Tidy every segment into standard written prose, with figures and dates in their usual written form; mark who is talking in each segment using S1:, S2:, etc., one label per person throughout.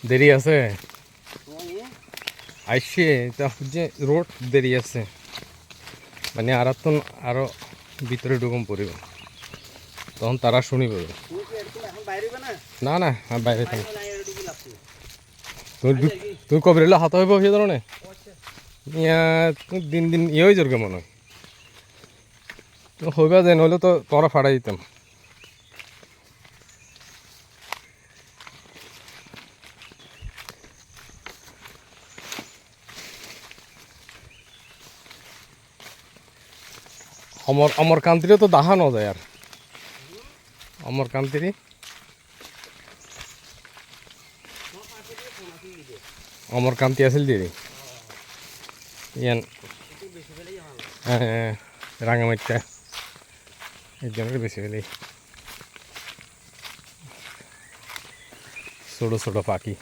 S1: দেরি আছে আইসে তা যে রোড দেরি আছে মানে আর তো আরো ভিতরে ঢুকুম পড়িব তখন তারা শুনিব না না আমি বাইরে থাকি তুমি কবে রেলে হাত হইব সেই ধরনের দিন দিন ইয়ে হয়ে যাবে মনে হয় হইবা যে নইলে তো তোরা ফাড়াই দিতাম অমরকান্তিরে তো দেখানো যায় আর অমরকান্তিরে অমরকান্তি আছিল দিদি ইয়ান হ্যাঁ রাঙামাটিটা এই জনের বেশি ফেলেই ছোটো ছোটো পাখি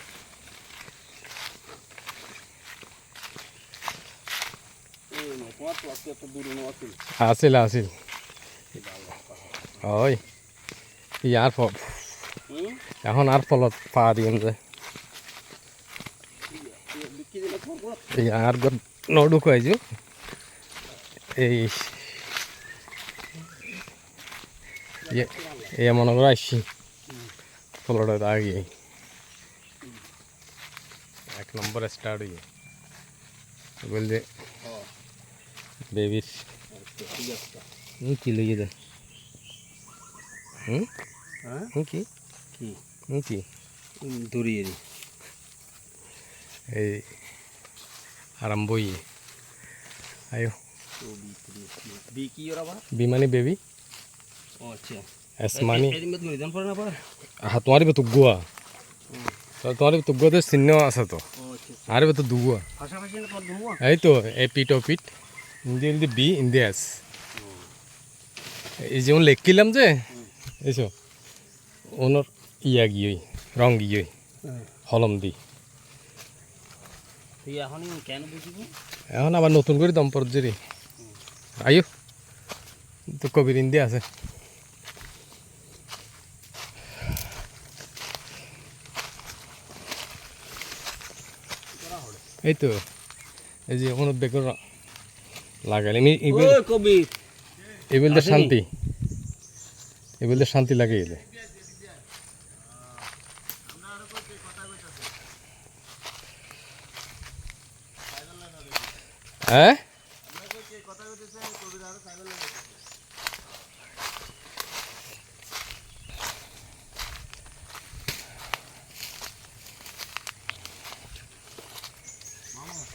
S1: আছিল আছিল ওই ইয়ার ফল এখন আর ফলত পা দিম যে আর নডুকাইছো এই মনে করে আসছি ফলটা আগে এক নম্বর স্টার্ট হয়ে বলছে বেবির কি লেগে দেয় কি কি
S2: দড়িয়ে
S1: এই আরম্ভই আয়ো বিমানি বেবি এসমানি হ্যাঁ তোমার তো গুয়া তোমার তো গুয়াতে চিহ্ন আছে তো আর তো দুগুয়া এই তো এ পিট ও পিট ইন্দি বি ইন্দি এস এই যেমন লেখিলাম যে এইসো ওনার ইয়া গিয়ে রং গিয়ে হলম দি এখন আবার নতুন করে দম পড়ছে আয়ো তো কবির ইন্দি আছে এই তো এই যে কোনো বেগুন লাগালে এই বলতে শান্তি এই বলতে শান্তি লাগে এলে হ্যাঁ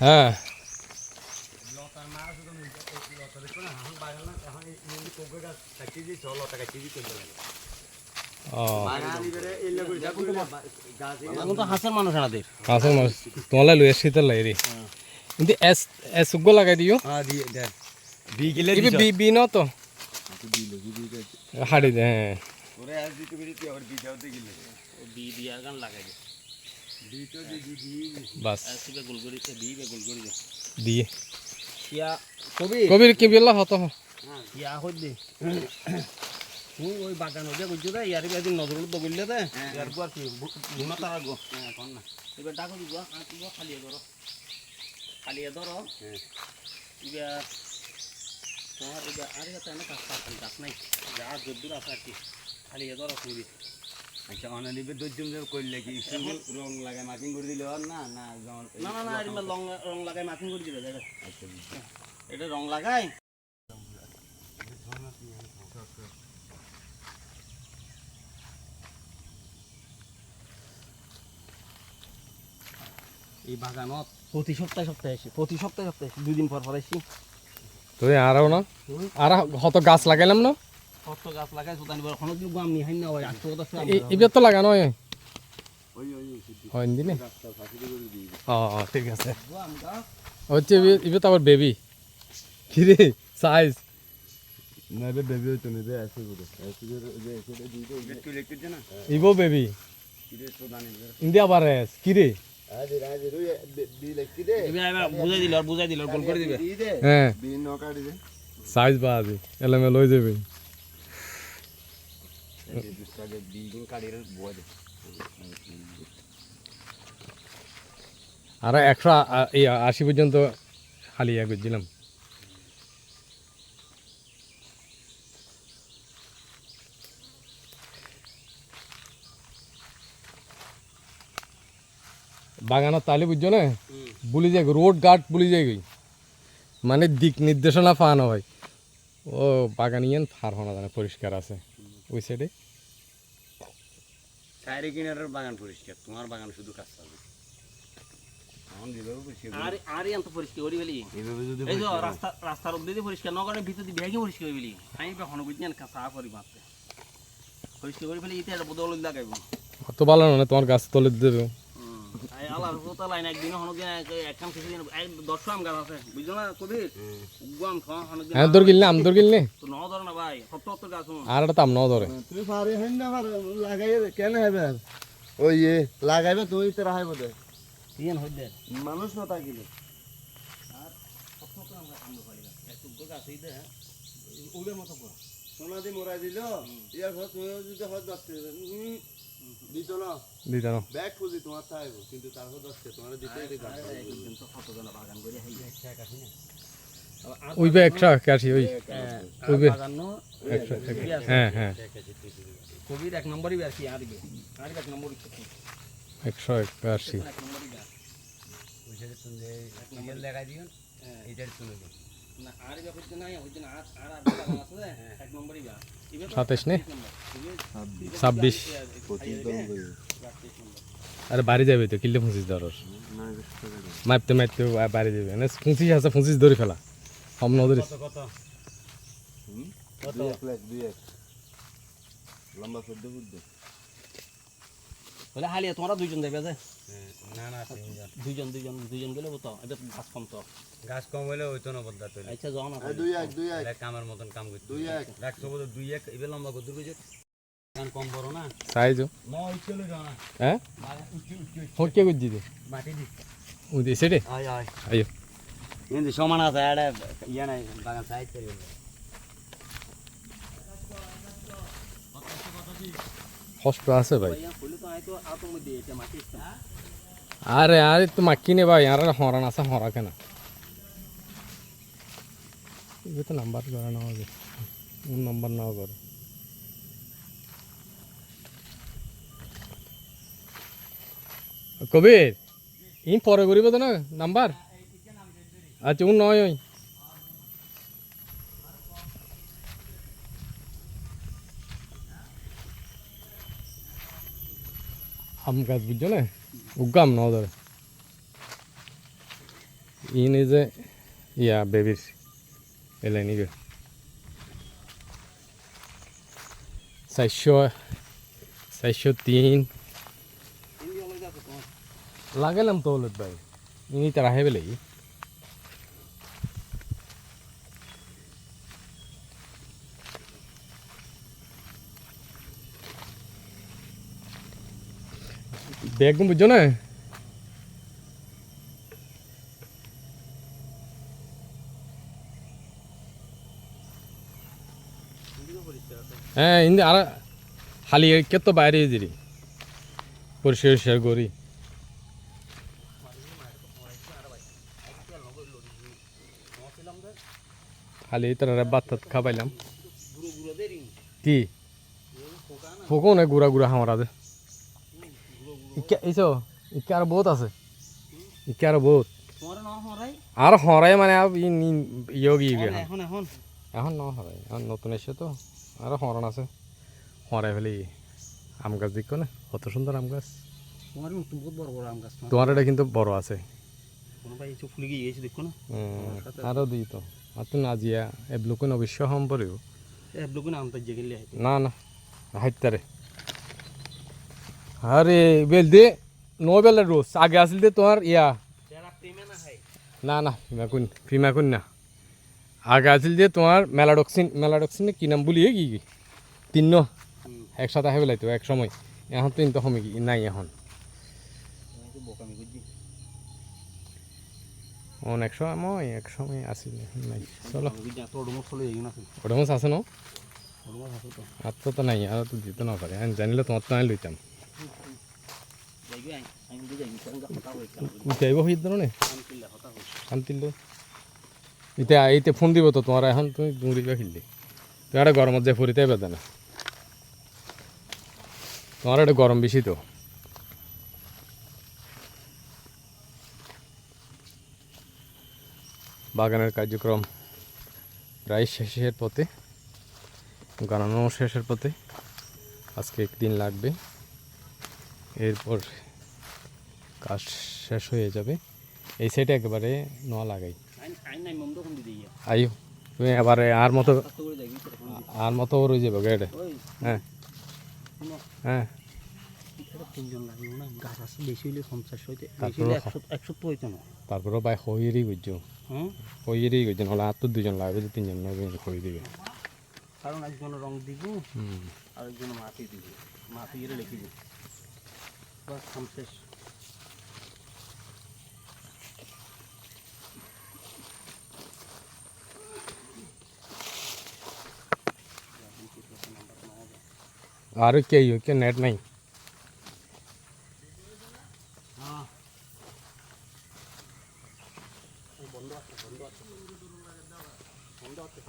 S1: হ্যাঁ
S2: হাঁসের মানুষ
S1: তোমালে লই শীতল লাগে রে কিন্তু এস সুগ্গ লাগাই দিও বি ন তো হাড়ি দে হ্যাঁ বাস দিয়ে কবির কি বেলা হতো
S2: ওই বাগান হয়ে বুঝছো দে ইয়ার একদিন নজরুল তো বললে দে ইয়ার আর কি ঘুমা তারা গো এবার ডাকো দিব খালিয়ে ধরো এবার তোমার এবার আর এটা না কাজ নাই যা যদ্দুর আছে আর কি খালিয়ে ধরো কুড়ি
S3: আচ্ছা অনালিবে দর্জন করলে কি সিঙ্গেল রং লাগায় মার্কিং করে দিলে আর না না
S2: না না না এটা রং লাগায় মার্কিং করে দিলে আচ্ছা এটা রং লাগায় এই বাগানত প্রতি সপ্তাহে আসি দুদিন পর আসি
S1: তুই আরও না আর হত গাছ লাগাইলাম না
S2: কত গাছ লাগাই সুতানি বড় কোনো দিন গাম নি হাই না হয় 8 কথা
S1: এবার তো লাগানো হয় দিনে ঠিক আছে হচ্ছে এবার তো আবার বেবি কি রে সাইজ
S3: না রে বেবি তো নেবে আছে বলে আছে না
S1: ইবো বেবি ইন্ডিয়া বারেস কি রে
S2: বুঝাই দিল গোল করে দিবে
S1: হ্যাঁ সাইজ বা আছে এলামে লই যাবে
S3: দুসরাকে বিল্ডিং কাড়িয়ে বয় দে
S1: আর 180 পর্যন্ত খালি ইয়া করছিলাম বাগানত তাহলে বুঝছো না বলি যায় রোড গার্ড বলি যায় মানে দিক নির্দেশনা পানো হয় ও বাগানিয়ান ফার হনা জানে পরিষ্কার আছে ওই সাইডে
S3: সাইডে কিনারের বাগান পরিষ্কার তোমার বাগান শুধু কাজ হবে এখন যেভাবে পরিষ্কার
S2: আর আর এত পরিষ্কার করি বলি
S3: এইভাবে যদি
S2: এই যে রাস্তার উপর দিয়ে পরিষ্কার নগরে ভিতর দিয়ে ব্যাগে পরিষ্কার করি বলি আমি এখন বুঝছেন কাঁচা করি মাত্র পরিষ্কার করি ফেলে এটা বদল লাগাইব
S1: অত ভালো না তোমার গাছ তলে দেবে
S2: আই আলার কথা লাইন একদিন হনদিন একখান কিছুদিন এই 10 আম গাছ আছে বুঝছো না কবির উগাম হনদিন
S1: হ্যাঁ দর গিলনে
S2: তো ন ধরে না ভাই 70 গাছ
S1: আর একটা তাম ন ধরে
S4: তুমি পারে হইন না পারে লাগাই কেন হবে ওই লাগাইবে তুই তো রাহাই বদে
S2: তিন হই দে
S4: মানুষ না থাকিলে
S2: আর 70 আম গাছ আমরা পারি না একটু গাছ এই দে ওদের মতো পুরো
S4: সোনা দি মরাই দিল ইয়ার ঘর তুমি যদি হয় 10 দিত না
S1: দিতা ন
S4: ব্যাগ খুঁজি তোমার চাইবো কিন্তু তারপর 10 তোমার দিতেই দে গাছ
S2: একদিন তো কত জন বাগান করে হাই
S1: ওই বে একটা কাশি ওই ওই বে
S2: বাগান নো
S1: হ্যাঁ হ্যাঁ
S2: কবির এক নম্বরই আর কি আরবে এক নম্বরই
S1: 181
S2: এক নম্বরই গাছ
S3: ওইখানে তুমি এক নম্বর লাগাই দিও এইটার তুলে দিও
S2: না আরবে হচ্ছে না হচ্ছে না আর বাগান আছে এক নম্বরই গাছ
S1: 27 নে 26
S4: 25 দম কই
S1: আরে বাড়ি যাবে তো কিল্লে ফুঁসিস ধরস মাইপতে মাইপতে বাড়ি যাবে না ফুঁসিস আছে ফুঁসিস ধরে ফেলা হম ন ধরিস
S3: কত
S4: কত 1 লাখ 2 লাখ লম্বা 14 ফুট দে
S2: বলে হালিয়া তোমরা দুইজন যাবে যে
S3: না না
S2: দুইজন গেলে তো এটা গাছ কম তো
S3: গাছ কম হইলে হইতো না বদলা তৈরি
S2: আচ্ছা যাও না
S4: 2 1
S3: কামের মতন কাম করতে
S4: 2 1
S3: রাখছো বলে 2 1 এবে লম্বা কত কইছে গান কম বড় না
S1: সাইজ
S3: মা উঠলে যাও না
S1: হ্যাঁ
S3: উঠি
S1: হোক কে গুজি দে
S3: মাটি দি
S1: ওই দে সেটে
S3: আয় আয়
S1: আইও
S3: কিন্তু সমান আছে এটা ইয়া নাই বাগান সাইড করে
S1: কষ্ট আছে ভাই
S2: ভাইয়া ফুলে তো আইতো আতো মধ্যে এটা মাটি
S1: আরে আরে তো মাক্কি নে ভাই আর হরান আছে হরা কেন এবে তো নাম্বার করা না হবে কোন নাম্বার না করে কবির ইন পরে করিব তো না নাম্বার আচ্ছা উন নয় ওই আম গাছ বুঝছো না উগাম ন ধরে ইন যে ইয়া বেবির এলাই নিবে 403 লাগালাম তো হলত ভাই ইনি তারা হেবে লাগি বেগুন বুঝছো না হ্যাঁ ইন্দি আর খালি কে তো বাইরে দিলি পরিষ্কার করি খালি তারা ভাত টাত খাবাইলাম কি ফোকো না গুড়া গুড়া হামারা দে ইকা এইসো ইকা আর বহুত আছে ইকা আর বহুত
S2: তোমার না হরাই
S1: আর হরাই মানে ইয়োগি
S2: এখন এখন
S1: এখন ন হরাই এখন নতুন এসে তো আর হরণ আছে হরাই ফেলি আম গাছ দেখো না কত সুন্দর আম গাছ
S2: তোমার নতুন বহুত বড় বড় আম গাছ
S1: তোমার এটা কিন্তু বড় আছে
S2: কোনো ভাই কিছু ফুলে গিয়েছে দেখো না
S1: আরও দিই তো আর তো নাজিয়া এবলুকুন অবশ্য হম পড়িব
S2: এ ব্লগ না আমতা জেগেলে
S1: না না হাইতারে আরে বেল দে নো বেলের রোজ আগে আসল দে তোমার ইয়া
S2: যারা প্রেমে না হয়
S1: না না ফিমাকুন না আগে আসল যে তোমার মেলাডক্সিন কি নাম বলিয়ে কি তিন একসাথে আহে বেলাইতো এক সময় এখন তো ইন্ত সময় নাই এখন
S2: বোকামি বুঝি
S1: এক সময় আসিল নাই চলো
S2: বুঝি তোর রুম চলে যাই না
S1: ওটা মাছ আছে ন
S2: বড় মাছ আছে তো
S1: আর তো নাই আর তো দিতে না পারে আমি জানিলে তোমার তো আমি লইতাম
S2: যাইবি আমি দিয়ে যাইবি সঙ্গে কথা হইতাম
S1: উঠাইব সেই ধরনের
S2: আমি কিল্লা কথা হই
S1: আনতিল ইতে এইতে ফোন দিব তো তোমার এখন তুমি মুড়িবা খেললি তো একটা গরমত যায় ফুরিতে বেদে না তোমার একটা গরম বেশি তো বাগানের কার্যক্রম প্রায় শেষের পথে গণনা শেষের পথে আজকে একদিন লাগবে এরপর কাজ শেষ হয়ে যাবে এই সাইডে একেবারে নোয়া লাগাই
S2: আইন নাই মন্দ কোন দিদি
S1: আইও তুমি এবারে
S2: কষ্ট করে যাইবি
S1: আর মতো ওর যাবো গেটে
S2: ওই
S1: হ্যাঁ
S2: শুনো
S1: হ্যাঁ
S2: এটা তিনজন লাগবে না গাছ আছে বেশি হইলে 50 হইতে বেশি
S1: তারপরে
S2: হইলে 100 তো হইতো না
S1: তারপরেও ভাই হইয়েরই বুঝছো
S2: হুম
S1: হইয়েরই বুঝছো নাহলে আর তো দুজন লাগবে যে তিনজন লাগবে হয়ে দিবে
S2: কারণ একজন রং দিব
S1: হুম
S2: আর একজন মাটি দিব মাটি এর লিখে দিব বাস কাম শেষ
S1: আর কে নেট নাই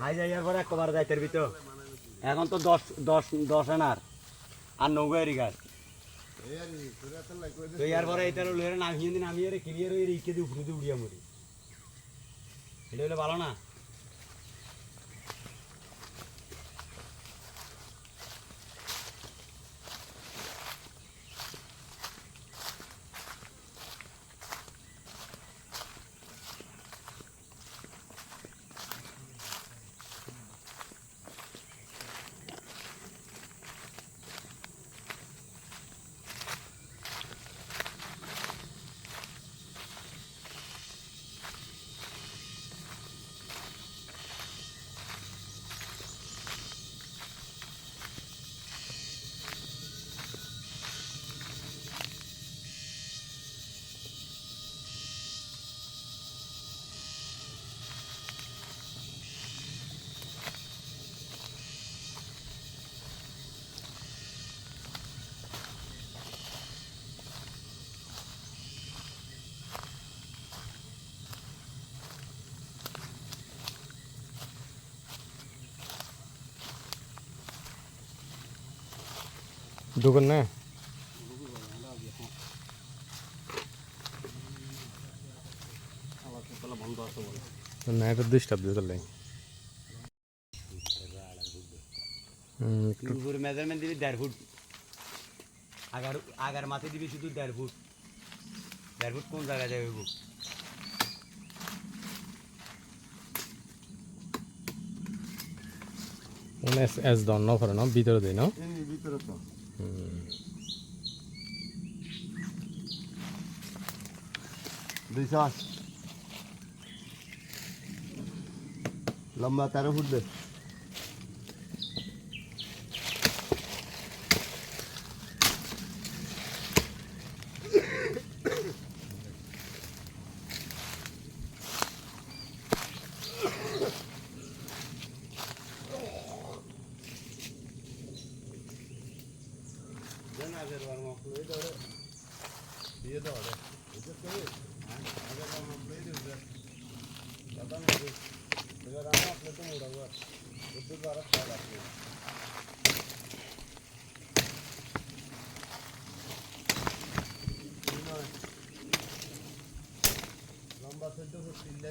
S3: আই যাই পরে একবার যাইতে ভিতর এখন তো 10 আনার আর 90 গাছ তো ইয়ার পরে এটা লইরে নামিয়ে রে ক্লিয়ার হয়ে রিকে দি উপরে দিয়ে উড়িয়া মরি এটা হলে ভালো না
S1: দোকান না
S2: বন্ধ আছে বলে
S1: না এটা ডিস্টার্ব দিয়ে চলে
S3: উপরে মেজারমেন্ট দিবি 1.5 ফুট আগার মাথে দিবি শুধু 1.5 ফুট 1.5 ফুট কোন জায়গা যাবে বুক
S1: এস দন ন করে না ভিতরে দেই না
S4: এই ভিতরে তো দুইশো লম্বা 13 ফুট দে লম্বা 14 ফুট তিন দে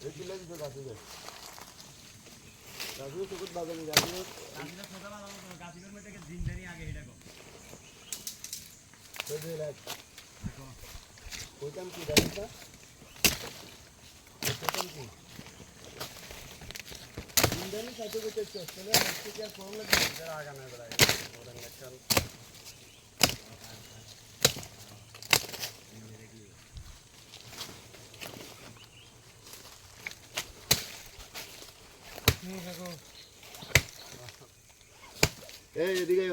S4: এই কিলো দিতে গাছে দে গাছে সুকুত বাজারে গাছে তো দে লাগ কোইটাম কি গাছটা কোইটাম কি ইন্দানি সাথে করতে চলে আজকে কি আর ফোন লাগে যারা আগামী বেলায় ওরা নেকশন এই এদিকে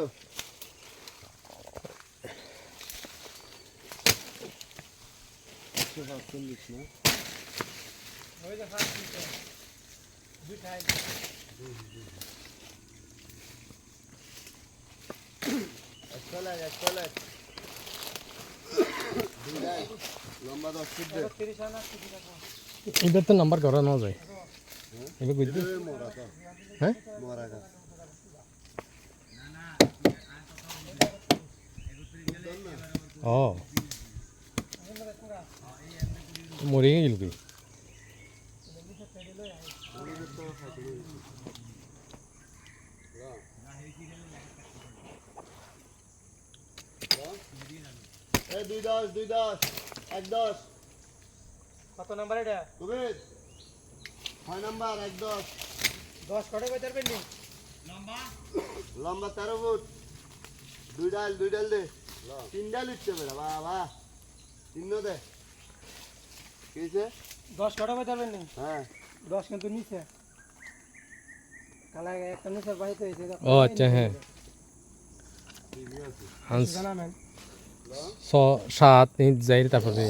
S4: আয় লম্বা 10 ফিট দে
S1: এবার তো নাম্বার করা না যায় এবার বুঝলি
S4: মোরা তো
S1: হ্যাঁ
S4: মোরা গাছ
S1: ও মরে গেল কি
S4: এই 2-10 1-10
S2: কত নাম্বার এটা
S4: কুবের 6 নাম্বার 1-10
S2: 10 কটা কই পারবেন নি
S4: লম্বা 13 ফুট দুই ডাল দে তিন ডাল উঠছে বেড়া বাবা তিন দে কিছে
S2: 10 কটা কই পারবেন নি
S4: হ্যাঁ
S2: 10 কিন্তু নিচে কালা একটা নিচে বাইতে হইছে
S1: ও আচ্ছা হ্যাঁ হান্স
S2: জানাবেন
S1: 7 যাই তারপরে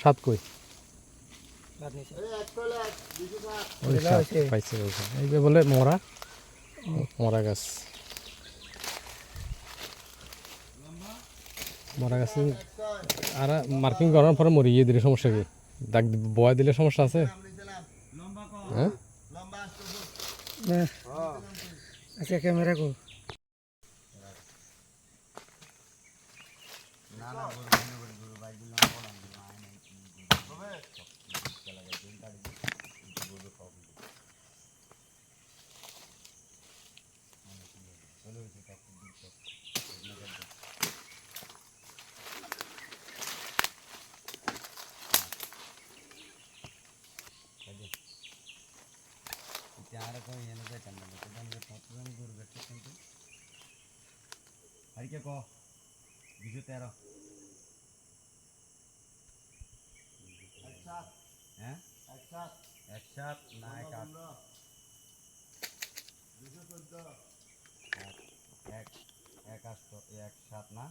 S1: 7 কই
S2: বাদ নিচে
S4: এই এক কলে 260
S1: ওই
S2: এটা
S1: 7
S2: হয়েছে।
S1: পাইছে ওইটা এই যে বলে মরা গাছ মরা গাছ আর মার্কিং করার পরে মরিয়ে দিলে সমস্যা কি দাগ বয়া দিলে সমস্যা আছে হ্যাঁ
S4: লম্বা 8 ফুট
S2: আচ্ছা ক্যামেরা কো
S3: আর কে কো 213 হ্যাঁ একসাথ না একাত 1 না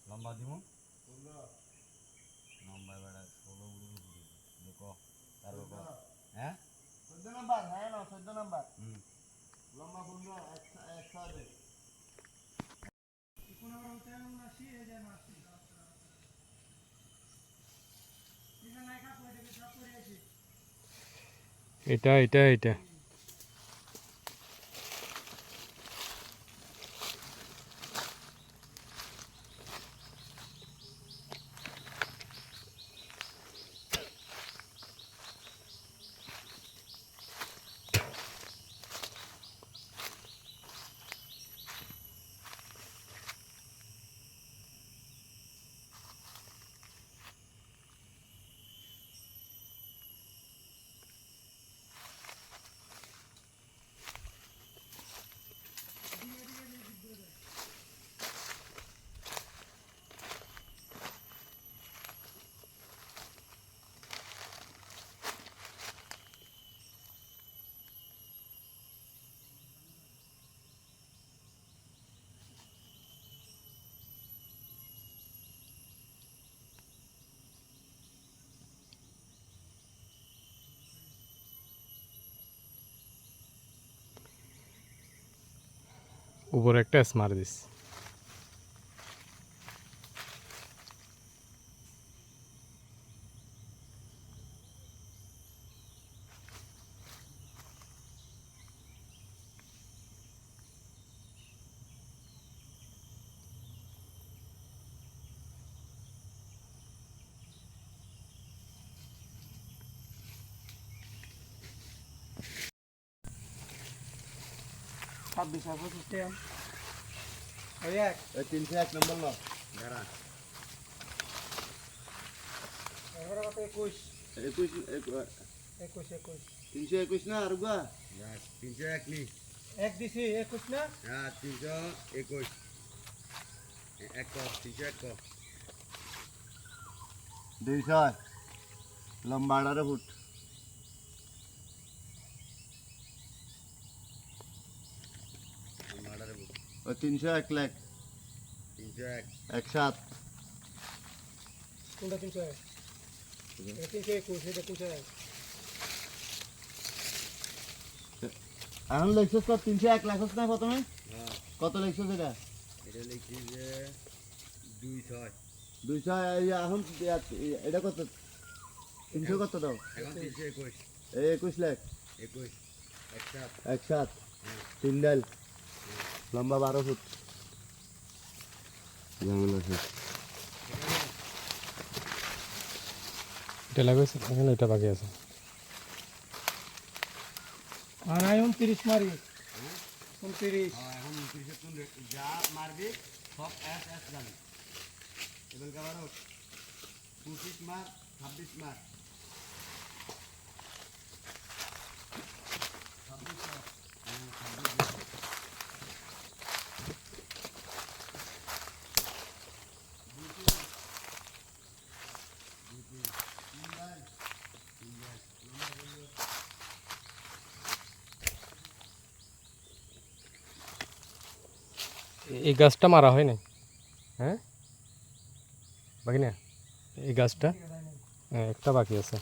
S3: লম্বা দিমু লম্বা বেড়া 16 উড়ু দেখো তারপর হ্যাঁ
S4: 14 নাম্বার হ্যাঁ না 14 নাম্বার
S3: হুম
S4: লম্বা 15 1 দে
S1: এটা উপরে একটা মার দিস
S2: সব বিষয় সিস্টেম ওই এক
S4: এই 301 নাম্বার ল
S3: দাঁড়া
S2: এবারে কত 21
S4: 321 না আর গা
S3: 301 নি
S2: এক দিছি 21 না
S3: হ্যাঁ 321 এক কর 301 কর
S4: 200 লম্বা 18 ফুট 300 1 লাখ
S3: 301
S4: 17
S1: কোনটা 301 এটা 321 এটা 301
S4: এখন লেখছস তো 301 লাখ হচ্ছে না প্রথমে
S3: হ্যাঁ
S4: কত লেখছস এটা
S3: এটা লিখছি যে 26
S4: 200 এখন এটা কত 300 কত দাও
S3: এখন 321
S4: এই 21 লাখ
S3: 21
S4: একসাথ 3 ডাল লম্বা 12 ফুট ঝামেলা শেষ
S1: এটা লাগাইছে এখানে এটা বাকি আছে আর আই 29 মারি 29
S3: এখন 29 কোন যা মারবি সব এস এস যাবে এবার কাবার 25 মার 26 মার
S1: এই গাছটা মারা হয় না হ্যাঁ বাকি না এই গাছটা হ্যাঁ একটা বাকি আছে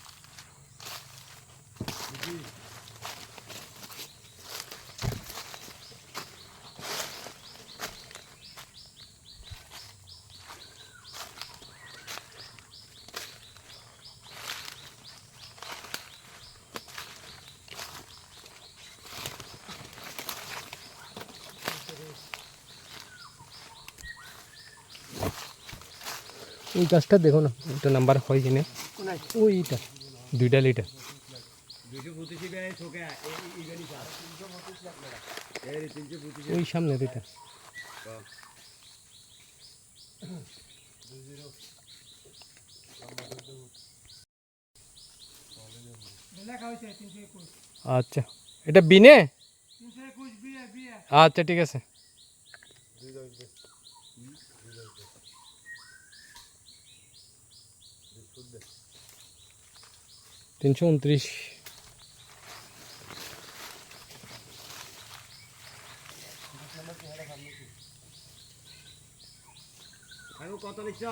S1: ওই গাছটা দেখো না ওটা নাম্বার হয় কিনা ওইটা দুইটা লিটার
S3: 225 বে ছোকে এই গাড়ি 325 লাখ টাকা এই 325
S1: ওই সামনে দুইটা আচ্ছা এটা বিনে আচ্ছা ঠিক আছে 329
S3: আমি কত লিখছ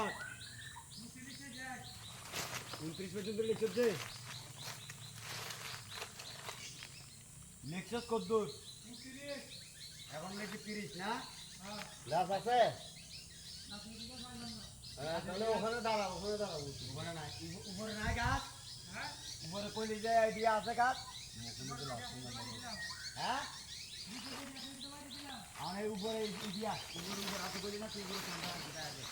S3: 29 পর্যন্ত লিখছ যে লিখছস কত দূর 29 এখন লিখি 30 না
S4: লাভ আছে
S3: তাহলে ওখানে দাঁড়াও ওখানে নাই উপরে নাই গাছ হ্যাঁ উপরে কই লিখে আইডিয়া আছে গাছ হ্যাঁ আমার এই উপরে ইডিয়া উপরে আছে কই না তুই উপরে সামনে আছে